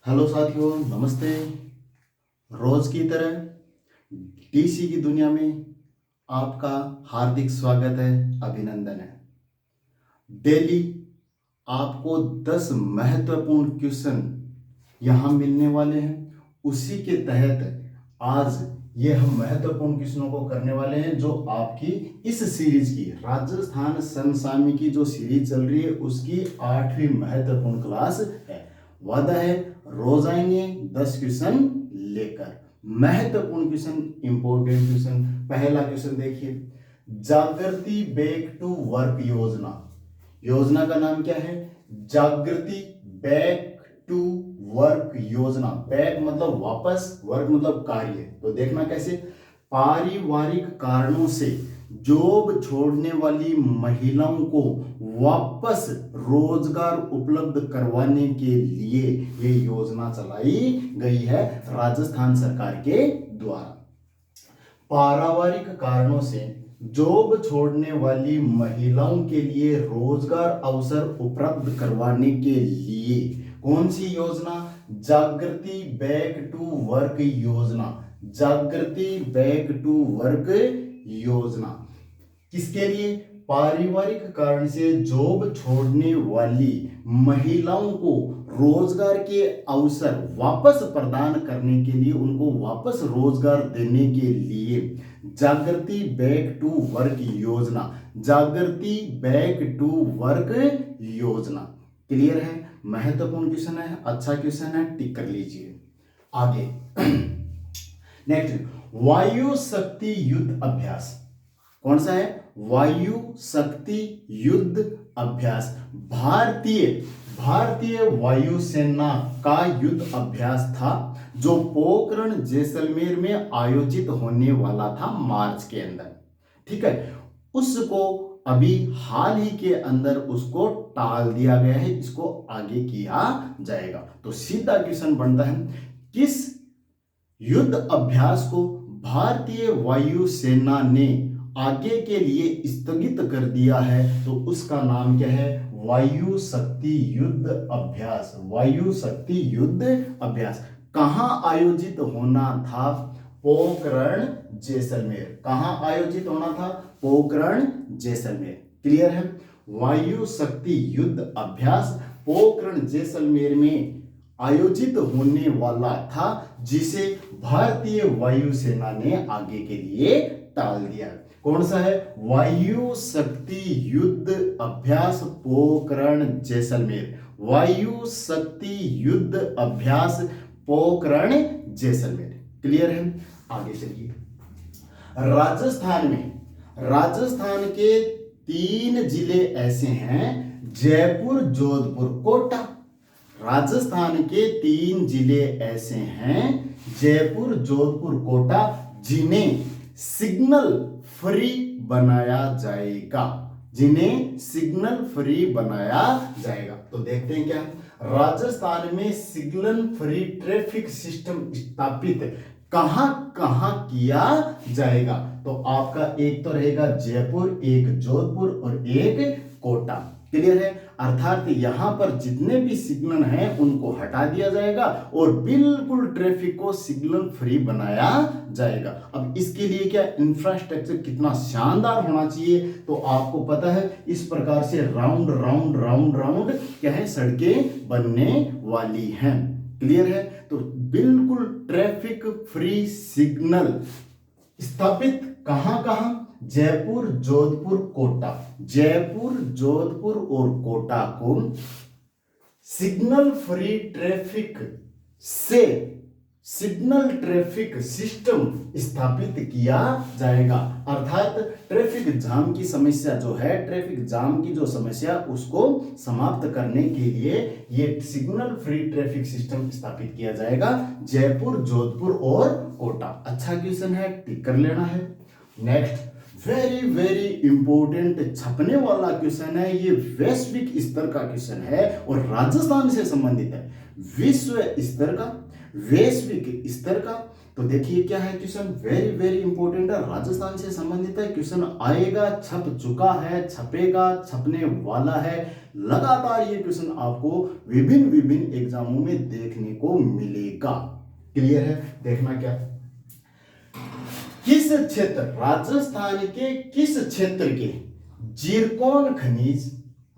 Hello साथियों, नमस्ते। रोज की तरह टीसी की दुनिया में आपका हार्दिक स्वागत है, अभिनंदन है। डेली आपको 10 महत्वपूर्ण क्वेश्चन यहाँ मिलने वाले हैं। उसी के तहत आज ये हम महत्वपूर्ण क्वेश्चनों को करने वाले हैं, जो आपकी इस सीरीज की राजस्थान समसामयिकी की जो सीरीज चल रही है उसकी 8वीं महत्वपूर्ण क्लास है। वादा है रोज आएंगे 10 क्वेश्चन लेकर। महत्वपूर्ण क्वेश्चन, इंपॉर्टेंट क्वेश्चन। पहला क्वेश्चन देखिए, जागृति बैक टू वर्क योजना। योजना का नाम क्या है? जागृति बैक टू वर्क योजना। बैक मतलब वापस, वर्क मतलब कार्य। तो देखना कैसे, पारिवारिक कारणों से जॉब छोड़ने वाली महिलाओं को वापस रोजगार उपलब्ध करवाने के लिए ये योजना चलाई गई है राजस्थान सरकार के द्वारा। पारिवारिक कारणों से जॉब छोड़ने वाली महिलाओं के लिए रोजगार अवसर उपलब्ध करवाने के लिए कौन सी योजना? जागृति बैक टू वर्क योजना। जागृति बैक टू वर्क योजना किसके लिए? पारिवारिक कारण से जॉब छोड़ने वाली महिलाओं को रोजगार के अवसर वापस प्रदान करने के लिए, उनको वापस रोजगार देने के लिए जागृति बैक टू वर्क योजना। जागृति बैक टू वर्क योजना। क्लियर है? महत्वपूर्ण क्वेश्चन है, अच्छा क्वेश्चन है, टिक कर लीजिए। आगे नेक्स्ट, वायु शक्ति युद्ध अभ्यास। कौन सा है? वायु शक्ति युद्ध अभ्यास। भारतीय वायुसेना का युद्ध अभ्यास था, जो पोखरण जैसलमेर में आयोजित होने वाला था मार्च के अंदर। ठीक है, उसको अभी हाल ही के अंदर उसको टाल दिया गया है, इसको आगे किया जाएगा। तो सीधा क्वेश्चन बनता है, किस युद्ध अभ्यास को भारतीय वायुसेना ने आगे के लिए स्थगित कर दिया है? तो उसका नाम क्या है? वायु शक्ति युद्ध अभ्यास। वायु शक्ति युद्ध अभ्यास कहां आयोजित होना था? पोखरण जैसलमेर। कहां आयोजित होना था? पोखरण जैसलमेर। क्लियर है? वायु शक्ति युद्ध अभ्यास पोखरण जैसलमेर में आयोजित होने वाला था, जिसे भारतीय वायुसेना ने आगे के लिए टाल दिया। कौन सा है? वायु शक्ति युद्ध अभ्यास पोखरण जैसलमेर। वायु शक्ति युद्ध अभ्यास पोखरण जैसलमेर। क्लियर है? आगे चलिए। राजस्थान के 3 जिले ऐसे हैं, जयपुर, जोधपुर, कोटा। राजस्थान के 3 जिले ऐसे हैं, जयपुर, जोधपुर, कोटा, जिन्हें सिग्नल फ्री बनाया जाएगा। जिन्हें सिग्नल फ्री बनाया जाएगा। तो देखते हैं क्या राजस्थान में सिग्नल फ्री ट्रैफिक सिस्टम स्थापित कहां कहां किया जाएगा? तो आपका एक तो रहेगा जयपुर, एक जोधपुर और एक कोटा। क्लियर है? अर्थात यहां पर जितने भी सिग्नल हैं उनको हटा दिया जाएगा और बिल्कुल ट्रैफिक को सिग्नल फ्री बनाया जाएगा। अब इसके लिए क्या इंफ्रास्ट्रक्चर कितना शानदार होना चाहिए? तो आपको पता है, इस प्रकार से राउंड राउंड राउंड राउंड क्या है, सड़कें बनने वाली हैं। क्लियर है? तो बिल्कुल ट्रैफिक फ्री सिग्नल स्थापित कहां कहां? जयपुर, जोधपुर, कोटा। जयपुर, जोधपुर और कोटा को सिग्नल फ्री ट्रैफिक से सिग्नल ट्रैफिक सिस्टम स्थापित किया जाएगा। अर्थात ट्रैफिक जाम की समस्या जो है, ट्रैफिक जाम की जो समस्या, उसको समाप्त करने के लिए ये सिग्नल फ्री ट्रैफिक सिस्टम स्थापित किया जाएगा, जयपुर, जोधपुर और कोटा। अच्छा क्वेश्चन है, टिक कर लेना है। नेक्स्ट, वेरी वेरी इंपॉर्टेंट छपने वाला क्वेश्चन है। ये वैश्विक स्तर का क्वेश्चन है और राजस्थान से संबंधित है। विश्व स्तर का, वैश्विक स्तर का तो देखिए क्या है क्वेश्चन, वेरी वेरी इंपॉर्टेंट है, राजस्थान से संबंधित है क्वेश्चन आएगा, छप चुका है, छपेगा, छपने वाला है। लगातार ये क्वेश्चन आपको विभिन्न विभिन्न एग्जामों में देखने को मिलेगा। क्लियर है? देखना क्या, किस क्षेत्र, राजस्थान के किस क्षेत्र के जीरकोन खनिज,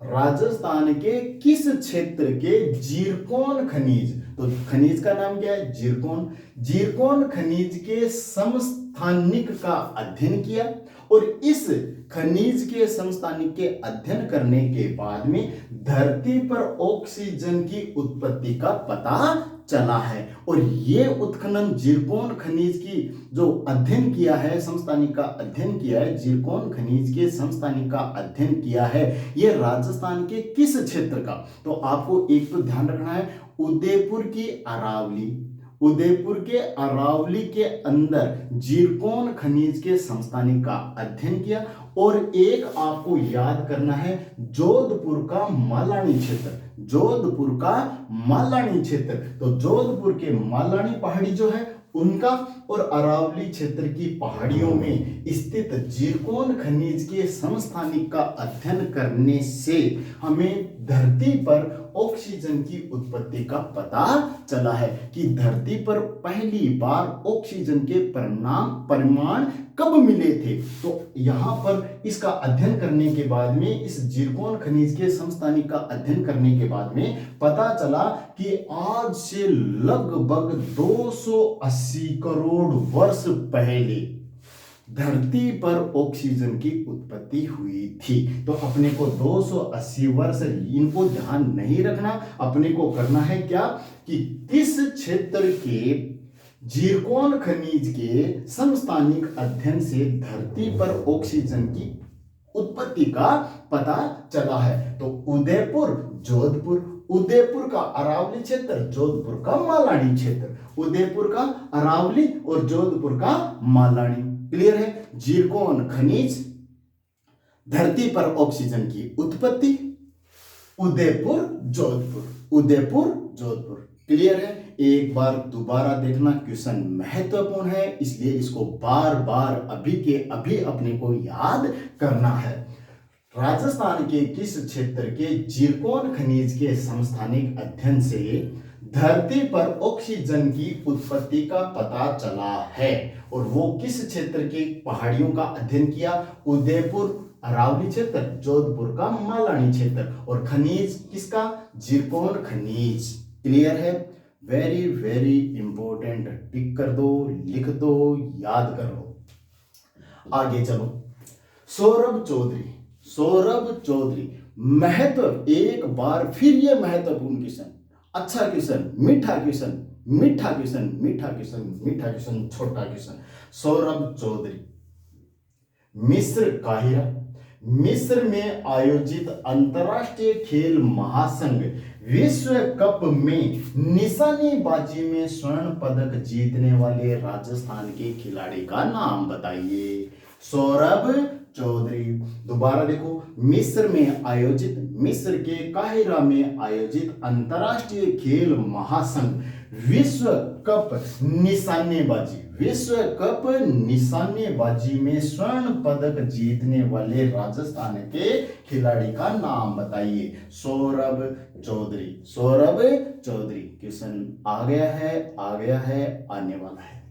राजस्थान के किस क्षेत्र के जीरकोन खनिज, तो खनिज का नाम क्या है? जीरकोन। जीरकोन खनिज के समस्थानिक का अध्ययन किया और इस खनिज के समस्थानिक के अध्ययन करने के बाद में धरती पर ऑक्सीजन की उत्पत्ति का पता चला है। और ये उत्खनन जीरकोन खनिज की जो अध्ययन किया है, समस्थानिक का अध्ययन किया है, जीरकोन खनिज के समस्थानिक का अध्ययन किया है, ये राजस्थान के किस क्षेत्र का, तो आपको एक तो ध्यान रखना है, उदयपुर की अरावली, उदयपुर के अरावली के अंदर जीरकोन खनिज के समस्थानिक का अध्ययन किया। और एक आपको याद करना है, जोधपुर का मालानी क्षेत्र, जोधपुर का मालानी क्षेत्र, तो जोधपुर के मालानी पहाड़ी जो है उनका और अरावली क्षेत्र की पहाड़ियों में स्थित जीरकोन खनिज के समस्थानिक का अध्ययन करने से हमें धरती पर ऑक्सीजन की उत्पत्ति का पता चला है कि धरती पर पहली बार ऑक्सीजन के परिमाण कब मिले थे। तो यहां पर इसका अध्ययन करने के बाद में, इस जीरकोन खनिज के समस्थानिक का अध्ययन करने के बाद में पता चला कि आज से लगभग 280 करोड़ वर्ष पहले धरती पर ऑक्सीजन की उत्पत्ति हुई थी। तो अपने को 280 वर्ष, इनको ध्यान नहीं रखना, अपने को करना है क्या कि किस क्षेत्र के जीरकोन खनिज के समस्थानिक अध्ययन से धरती पर ऑक्सीजन की उत्पत्ति का पता चला है। तो उदयपुर, जोधपुर, उदयपुर का अरावली क्षेत्र, जोधपुर का मालानी क्षेत्र, उदयपुर का अरावली और जोधपुर का मालानी। क्लियर है? जीरकोन खनिज, धरती पर ऑक्सीजन की उत्पत्ति, उदयपुर जोधपुर, उदयपुर जोधपुर। क्लियर है? एक बार दोबारा देखना, क्वेश्चन महत्वपूर्ण है, इसलिए इसको बार बार अभी के अभी अपने को याद करना है। राजस्थान के किस क्षेत्र के जीरकोन खनिज के समस्थानिक अध्ययन से धरती पर ऑक्सीजन की उत्पत्ति का पता चला है? और वो किस क्षेत्र के पहाड़ियों का अध्ययन किया? उदयपुर अरावली क्षेत्र, जोधपुर का मालानी क्षेत्र, और खनिज किसका? जीरकोन खनिज। क्लियर है? वेरी वेरी इंपॉर्टेंट, टिक कर दो, लिख दो, याद कर लो। आगे चलो, सौरभ चौधरी, सौरभ चौधरी, महत्व, एक बार फिर ये महत्वपूर्ण क्वेश्चन, अच्छा क्वेश्चन, मीठा क्वेश्चन, मीठा क्वेश्चन, मीठा क्वेश्चन, मीठा क्वेश्चन, छोटा क्वेश्चन। सौरभ चौधरी, मिस्र काहिरा, मिस्र में आयोजित अंतरराष्ट्रीय खेल महासंघ विश्व कप में निशानेबाजी में स्वर्ण पदक जीतने वाले राजस्थान के खिलाड़ी का नाम बताइए। सौरभ चौधरी। दोबारा देखो, मिस्र में आयोजित, मिस्र के काहिरा में आयोजित अंतरराष्ट्रीय खेल महासंघ विश्व कप निशानेबाजी, विश्व कप निशानेबाजी में स्वर्ण पदक जीतने वाले राजस्थान के खिलाड़ी का नाम बताइए। सौरभ चौधरी, सौरभ चौधरी। क्वेश्चन आ गया है, आ गया है, आने वाला है।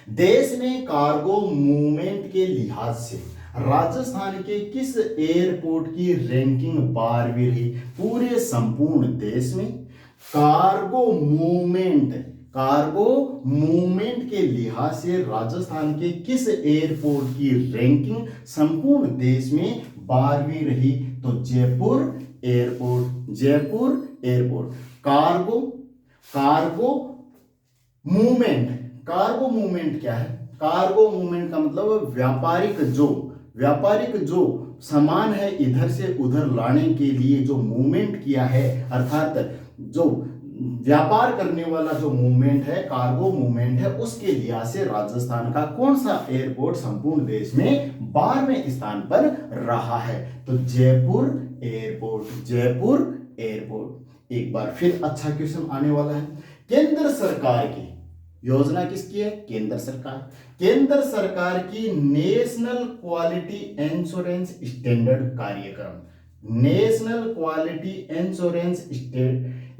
देश में कार्गो मूवमेंट के लिहाज से राजस्थान के किस एयरपोर्ट की रैंकिंग 12वीं रही? पूरे संपूर्ण देश में कार्गो मूवमेंट, कार्गो मूवमेंट के लिहाज से राजस्थान के किस एयरपोर्ट की रैंकिंग संपूर्ण देश में 12वीं रही? तो Jaipur airport, Jaipur airport. Cargo, cargo movement, cargo movement क्या है? कार्गो मूवमेंट का मतलब व्यापारिक जो सामान है इधर से उधर लाने के लिए जो मूवमेंट किया है, अर्थात जो व्यापार करने वाला जो मूवमेंट है, कार्गो मूवमेंट है, उसके लिहाज से राजस्थान का कौन सा एयरपोर्ट संपूर्ण देश में 12वें स्थान पर रहा है? तो जयपुर एयरपोर्ट, जयपुर एयरपोर्ट। एक बार फिर अच्छा क्वेश्चन आने वाला है। केंद्र सरकार की योजना किसकी है? केंद्र सरकार। केंद्र सरकार की नेशनल क्वालिटी इंश्योरेंस स्टैंडर्ड कार्यक्रम, नेशनल क्वालिटी इंश्योरेंस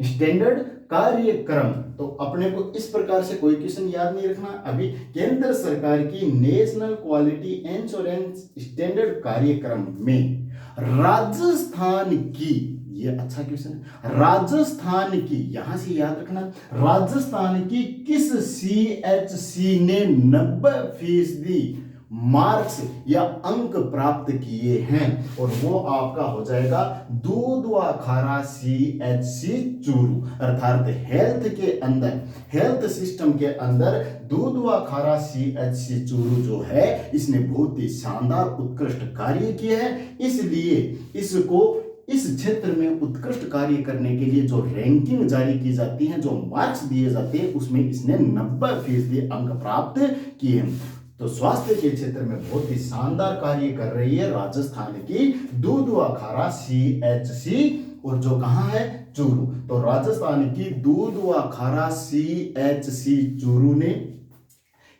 स्टैंडर्ड कार्यक्रम। तो अपने को इस प्रकार से कोई क्वेश्चन याद नहीं रखना। अभी केंद्र सरकार की नेशनल क्वालिटी इंश्योरेंस स्टैंडर्ड कार्यक्रम में राजस्थान की, ये अच्छा क्वेश्चन है, राजस्थान की, यहां से याद रखना, राजस्थान की किस सीएचसी ने 90% मार्क्स या अंक प्राप्त किए हैं? और वो आपका हो जाएगा दूधवा खारा सीएचसी चूरू, अर्थात हेल्थ के अंदर, हेल्थ सिस्टम के अंदर दूधवा खारा सीएचसी चूरू जो है, इसने बहुत ही शानदार उत्कृष्ट कार्य किया है। इसलिए इसको इस क्षेत्र में उत्कृष्ट कार्य करने के लिए जो रैंकिंग जारी की जाती है, जो मार्क्स दिए जाते हैं, उसमें इसने 90% अंक प्राप्त किए हैं। तो स्वास्थ्य के क्षेत्र में बहुत ही शानदार कार्य कर रही है राजस्थान की दूधवा खारा सीएचसी, और जो कहां है? चूरू। तो राजस्थान की दूधवा खारा सीएचसी चूरू ने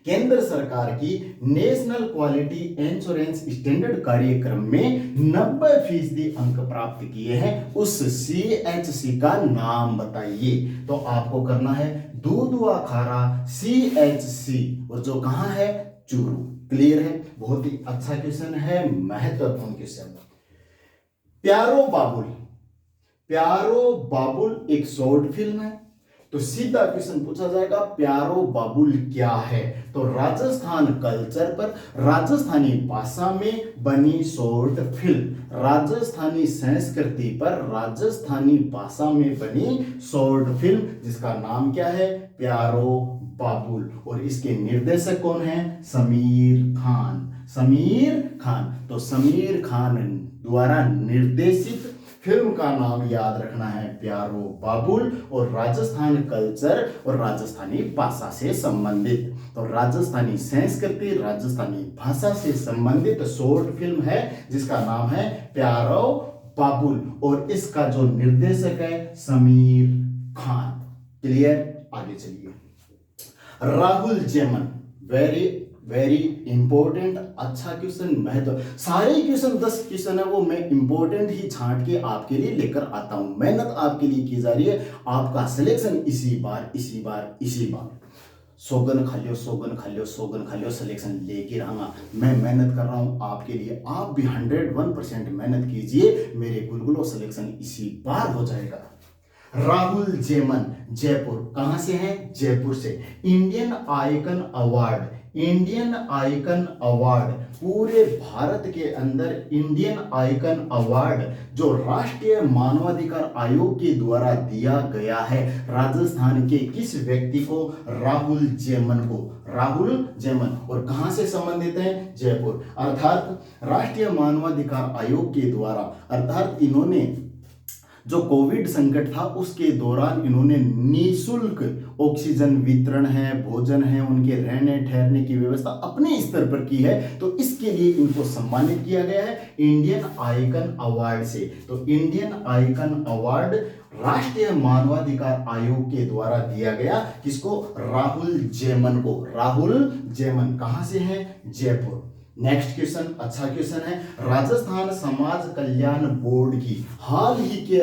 केंद्र सरकार की नेशनल क्वालिटी इंश्योरेंस स्टैंडर्ड कार्यक्रम में 90% अंक प्राप्त किए हैं। उस सीएचसी का नाम बताइए। तो आपको करना है दूधवा खारा सीएचसी, और जो कहां है? चूरू। क्लियर है? बहुत ही अच्छा क्वेश्चन है, महत्वपूर्ण क्वेश्चन। प्यारो बाबुल, प्यारो बाबुल एक शॉर्ट फिल्म है। तो सीधा क्वेश्चन पूछा जाएगा, प्यारो बाबुल क्या है? तो राजस्थान कल्चर पर, राजस्थानी भाषा में बनी शॉर्ट फिल्म, राजस्थानी संस्कृति पर राजस्थानी भाषा में बनी शॉर्ट फिल्म, जिसका नाम क्या है? प्यारो बाबुल। और इसके निर्देशक कौन है? समीर खान। समीर खान। तो समीर खान द्वारा निर्देशित फिल्म का नाम याद रखना है प्यारो बाबुल, और राजस्थान कल्चर और राजस्थानी भाषा से संबंधित, तो राजस्थानी संस्कृति, राजस्थानी भाषा से संबंधित शॉर्ट फिल्म है जिसका नाम है प्यारो बाबुल, और इसका जो निर्देशक है समीर खान। क्लियर? आगे चलिए। राहुल जेमन, वेरी इंपॉर्टेंट, अच्छा क्वेश्चन, महत्व, सारे क्वेश्चन 10 क्वेश्चन है वो मैं इंपॉर्टेंट ही छांट के आपके लिए लेकर आता हूं। मेहनत आपके लिए की जा रही है, आपका सिलेक्शन इसी बार सोगन खा लियो, सोगन खा लियो, सोगन खा लियो, सिलेक्शन लेके रहूंगा। मैं मेहनत कर रहा हूं आपके लिए, आप भी 101% मेहनत कीजिए, मेरे गुलगुलो सिलेक्शन इसी बार हो जाएगा। राहुल जेमन, जयपुर, कहां से हैं? जयपुर से। Indian icon award, Indian icon award, पूरे भारत के अंदर इंडियन आइकन अवार्ड जो राष्ट्रीय मानवाधिकार आयोग के द्वारा दिया गया है, राजस्थान के किस व्यक्ति को? राहुल जेमन को। राहुल जेमन, और कहां से संबंधित है? जयपुर। अर्थात राष्ट्रीय मानवाधिकार आयोग के द्वारा, अर्थात इन्होंने जो कोविड संकट था उसके दौरान इन्होंने निःशुल्क ऑक्सीजन वितरण है, भोजन है, उनके रहने ठहरने की व्यवस्था अपने स्तर पर की है, तो इसके लिए इनको सम्मानित किया गया है इंडियन आइकन अवार्ड से। तो इंडियन आइकन अवार्ड राष्ट्रीय मानवाधिकार आयोग के द्वारा दिया गया, किसको? राहुल जेमन को। राहुल जेमन कहां से हैं? जयपुर। नेक्स्ट क्वेश्चन, अच्छा क्वेश्चन है। राजस्थान समाज कल्याण बोर्ड की हाल ही के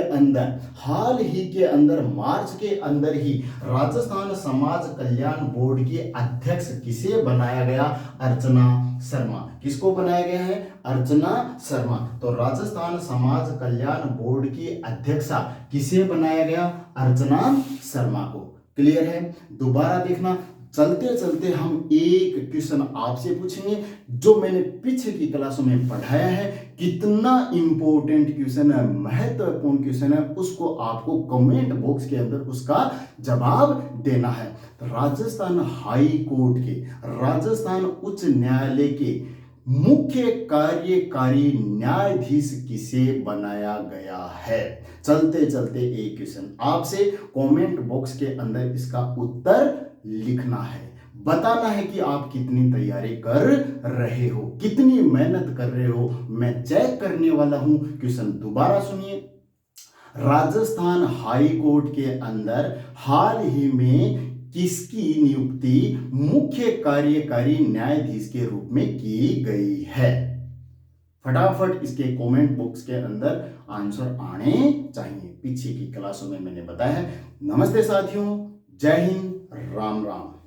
अंदर मार्च के अंदर ही राजस्थान समाज कल्याण बोर्ड के अध्यक्ष किसे बनाया गया? अर्चना शर्मा। किसको बनाया गया है? अर्चना शर्मा। तो राजस्थान समाज कल्याण बोर्ड की अध्यक्षा किसे बनाया गया? अर्चना शर्मा को। क्लियर है? दोबारा देखना, चलते चलते हम एक क्वेश्चन आपसे पूछेंगे जो मैंने पीछे की क्लासों में पढ़ाया है, कितना इंपॉर्टेंट क्वेश्चन है, महत्वपूर्ण क्वेश्चन है, उसको आपको कमेंट बॉक्स के अंदर उसका जवाब देना है। तो राजस्थान हाई कोर्ट के, राजस्थान उच्च न्यायालय के मुख्य कार्यकारी न्यायाधीश किसे बनाया गया है? चलते चलते एक क्वेश्चन आपसे कमेंट बॉक्स के अंदर इसका उत्तर लिखना है, बताना है कि आप कितनी तैयारी कर रहे हो, कितनी मेहनत कर रहे हो, मैं चेक करने वाला हूं। क्वेश्चन दोबारा सुनिए। राजस्थान हाई कोर्ट के अंदर हाल ही में किसकी नियुक्ति मुख्य कार्यकारी न्यायाधीश के रूप में की गई है? फटाफट इसके कमेंट बॉक्स के अंदर आंसर आने चाहिए। पीछे की क्लासों में मैंने बताया है। नमस्ते साथियों, जय हिंद, राम राम।